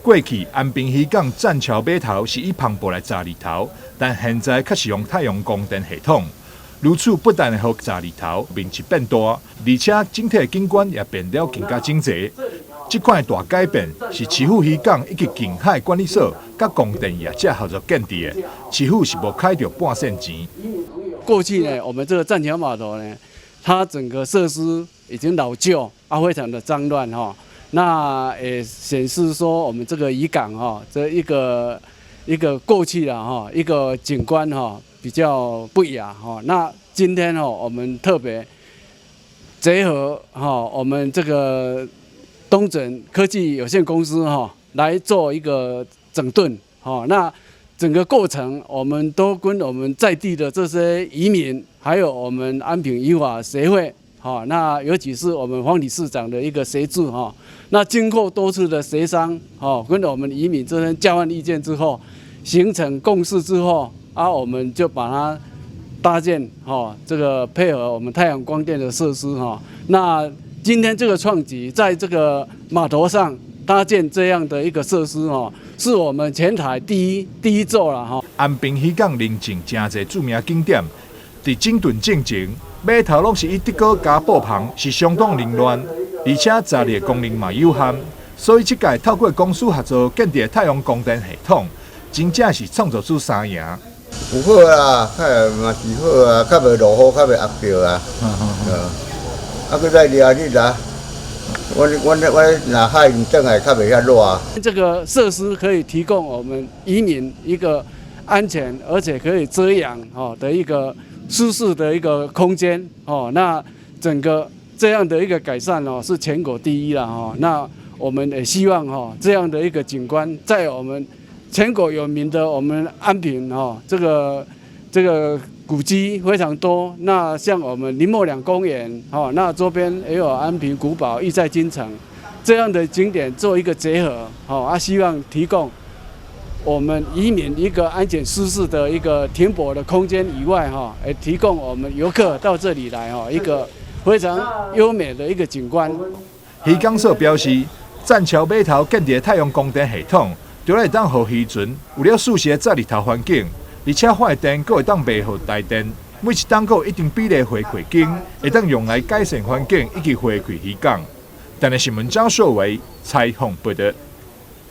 过去安平渔港栈桥码头是以磅礴来炸日头，但现在却是用太阳光电系统。如此不但会让炸日头面积变大，而且整体景观也变得更加整齐。这款大改变是市府渔港以及近海管理所甲光电业者合作建立的，市府是无开着半线钱。过去呢，我们这个栈桥码头呢，它整个设施已经老旧非常的脏乱那也显示说我们这个渔港这一个过去了一个景观比较不雅那今天我们特别结合我们这个东整科技有限公司来做一个整顿那整个过程我们都跟我们在地的这些渔民，还有我们安平渔法协会那尤其是我们黄理事长的一个协助那经过多次的协商跟我们渔民这边交换意见之后，形成共识之后我们就把它搭建这个配合我们太阳光电的设施那今天这个创举在这个码头上搭建这样的一个设施是我们全台第一座了安平渔港邻近真侪著名景点，在整顿进前，码头拢是以竹篙加布棚，是相当凌乱，而且炸力功能嘛有限，所以这届透过公司合作建立太阳光电系统，真正是创造出三赢。有好啦，较嘛是好啊，较袂落雨，较袂压着啊。搁再热日啦。我若海转来较袂遐热。这个设施可以提供我们渔民一个安全而且可以遮阳的一个舒适的一个空间那整个这样的一个改善是全国第一了那我们也希望这样的一个景观在我们全国有名的我们安平这个古迹非常多，那像我们林默两公园那周边也有安平古堡、义在金城这样的景点做一个结合希望提供我们渔民一个安全舒适的一个停泊的空间以外也提供我们游客到这里来一个非常优美的一个景观。渔港所表示，栈桥码头建立太阳光电系统，除了会当让渔船有了舒适的炸日头环境，而且发电阁会当卖予台电，每一档阁有一定比例回馈金，会当用来改善环境以及回馈渔港。但是新闻张硕维采访报道。